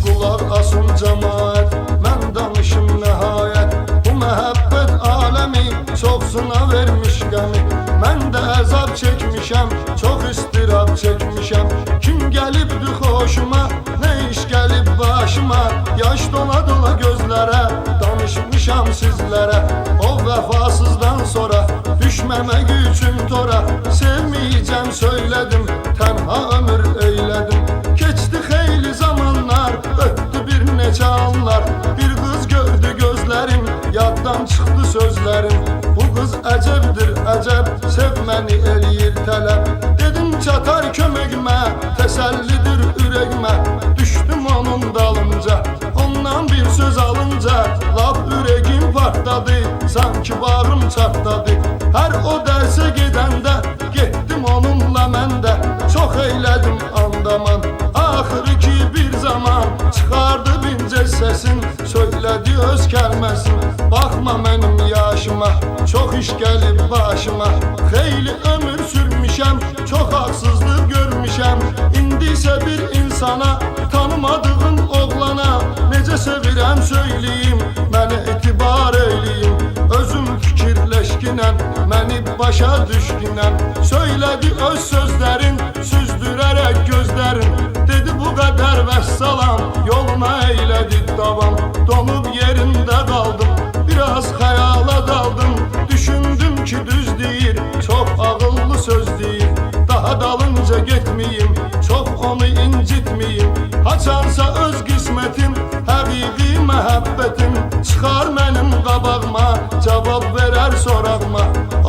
Qulaq asın cəmaət, mən danışım nəhayət. Bu məhəbbət aləmi çoxsuna vermiş qəmi. Mən də əzab çəkmişəm, çox istirab çəkmişəm. Kim gəlibdi xoşuma, nə iş gəlib başıma. Yaş dola dola gözlərə, danışmışam sizlərə. O vəfasızdan sonra düşməmək üçün tora. Sevməyəcəm söylədim, tənha ömür eylədim. Keçdi xeyli zamanlar, ötdü bir neçə anlar. Bir qız gördü gözlərim, yaddan çıxdı sözlərim. Bu qız əcəbdir əcəb, sevməni eləyir tələb. Dedim çatar köməkmə, təsəllidir ürəkmə. Düşdüm onun dalınca, ondan bir söz alınca. Lap ürəgim partladı, sanki bağrım çatladı. Hər o dərsə gedəndə, getdim onunla mən də. Çox eylədim andaman, axırı ki bir zaman çıxardı bincə səsin, söylədi öz kəlməsin. Baxma mənim yaşıma, çox iş gəlib başıma. Xeyli ömür sürmüşəm, çox haqsızlıq görmüşəm. İndi isə bir insana, tanımadığım oğlana necə sevirəm söyləyim, mənə etibar eyləyim. Özüm fikirləşkinəm, məni başa düşkünəm. Söylədi öz sözlərin, süzdürərək gözlərin. Dedi bu qədər vəssalam, yoluna eylədi davam. Donub yerində qaldım, biraz xəyala daldım. Düşündüm ki düz deyir, çox ağıllı söz deyir. Daha dalınca getməyim, çox onu incitməyim. Haçansa öz qismətim, həqiqi məhəbbətim. Çıxar mənim qabağıma, cavab verər sorağıma.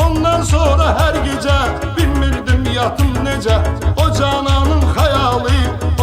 Ondan sonra hər gecə bilmirdim yatım necə. O cananın xəyalı,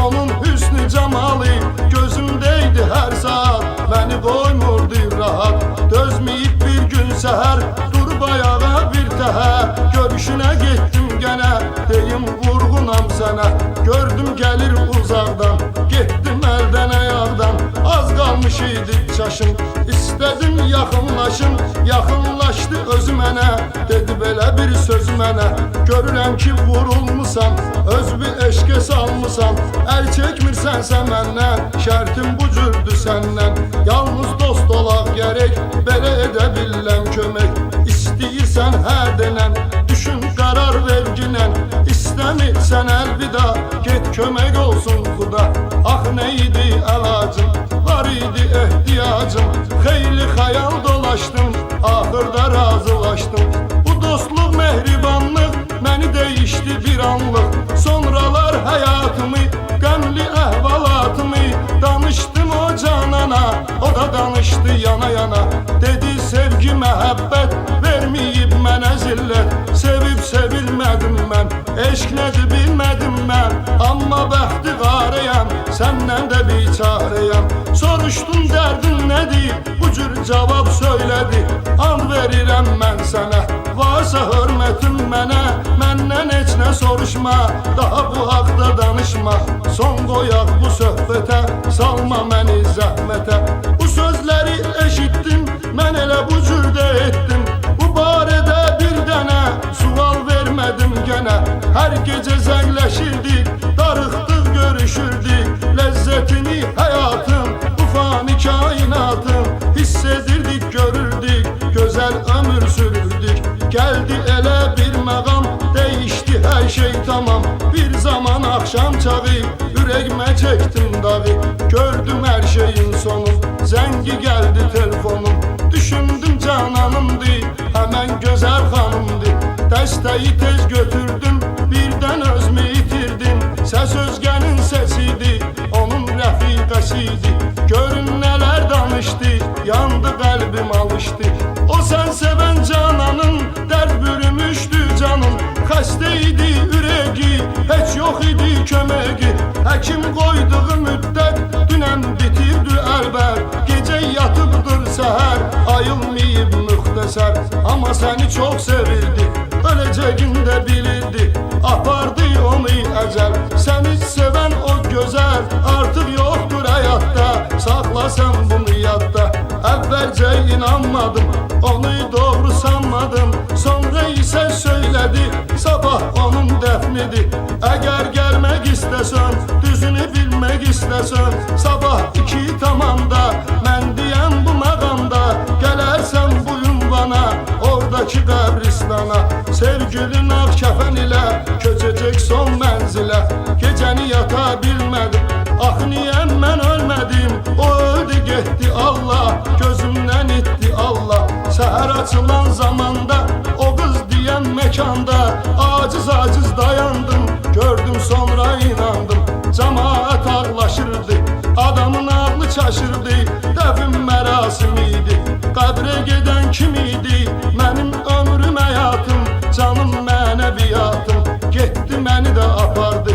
onun hüsnü cəmalı gözümdəydi hər saat, məni qoymurdu rahat. Dözməyib bir gün səhər, durub ayağa bir təhər. Görüşünə getdim gənə, deyim vurğunam sənə. Gördüm gəlir uzaqdan, getdim əldən ayaqdan. Az qalmış idi çaşım, istədim yaxınlaşım. Yaxınlaşdı özü mənə, dedi belə bir söz mənə. Görürəm ki vurulmusan, öz bir eşqə salmısan. Əl çəkmirsənsə məndən, şərtim bu cürdür səndən. Yalnız dost olaq gərək, belə edə biləm kömək. İstəyirsən hə denən, düşün qərar verginən. İstəmirsən əlvida, get kömək olsun xuda. Ax nə idi əlacım, var idi ehtiyacım. Xeyli xəyal dolaşdım, axırda razılaşdım. Bu dostluq, mehribanlıq məni dəyişdi bir anlıq. Sonralar həyatımı, qəmli əhvalatımı danışdım o canana, o da danışdı yana yana. Dedi sevgi məhəbbət verməyib mənə zillət. Sevib sevilmədim mən, eşq nədir bilmədim mən. Amma bəxti qarəyəm, səndən də biçarəyəm. Soruşdum dərdin nədir, bu cür cavab söylədi. And verirəm mən sənə, varsa hörmətin mənə. Məndən heç nə soruşma, daha bu haqda danışma. Son qoyaq bu söhbətə, salma məni zəhmətə. Bu sözləri eşitdim, mən elə bu cürdə etdim. Bu barədə bir dənə sual vermədim gənə. Hər gecə zəngləşirdik, darıxdıq görüşürdük. Ləzzətini həyatın, bu fani kainatın hiss edirdik, görürdük, gözəl ömür sürürdük. Gəldi elə bir məqam, dəyişdi hər şey tamam. Bir zaman axşam çağı, ürəkmə çəkdim dağı. Gördüm hər şeyin sonu, zəngi gəldi telefonum. Düşündüm cananımdı, həmən gözəl xanımdı. Dəstəyi tez götürdüm, birdən özümü itirdim. Səs özgənin səsiydi, onun rəfiqəsiydi. Görün nələr danışdı, yandı qəlbim alışdı. O sən sevən cananın, dərd bürümüşdü canın. Xəstə idi ürəgi, heç yox idi köməgi. Həkim qoyduğu müddət, dünən bitirdi əlbər. Gecə yatıbdır səhər, ayılmayıb müxtəsər. Amma səni çox sevirdi, öləcəyində bilirdi. Apardı onu əcəl, səni sevən o gözəl. Artıq yoxdur həyatda, saxla sən bunu yadda. Əvvəlcə inanmadım, onu doğru sanmadım. Sonra isə söylədi, sabah onun dəfnidir. Əgər gəlmək istəsən, düzünü bilmək istəsən sabah 2 tamamda mən deyəm bu məqamda gələrsən bu ünvana oradakı qəbristana sevgilin ağ kəfən ilə köçəcək son mənzilə gecəni yata bilmədim axı niyə mən ölmədim o öldü getdi Allah gözümdən itdi Allah səhər açılan zamanda o qız deyən məkanda aciz dayandım gördüm sonra inandım cemaat ağlaşırdı adamın ağlı çaşırdı dəfn mərasimi idi qəbrə gedən kim idi mənim ömrüm həyatım canım mənəviyyatım getdi məni də apardı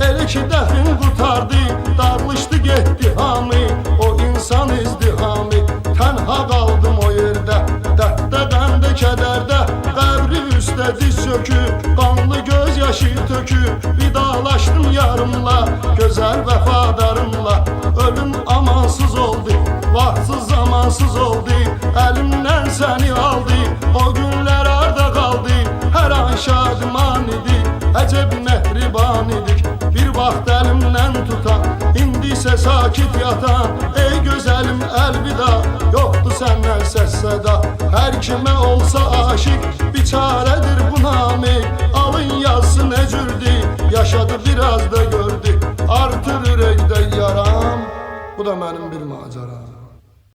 elə ki dəfn qutardı dağılışdı getdi hamı o insan izdihamı tənha qaldım o yerdə dərddə qəmdə kədərdə qəbri üstə diz çöküb qanlı göz yaşı töküb vidalaşdım yarımla gözəl vəfadarımla ölüm amansız oldu vaxtsız zamansız oldu əlimdən səni aldı o günlər arda qaldı hər an şadiman idi əcəb mehriban idik bir vaxt əlimdən tutan indi isə sakit yatan ey gözəlim əlvida yoxdur səndən səs səda hər kimə olsa aşiq biçarədir bu namik alın yazsın əcürdü yaşadı biraz da gördü artır ürəkdə yaram bu da mənim bir maceram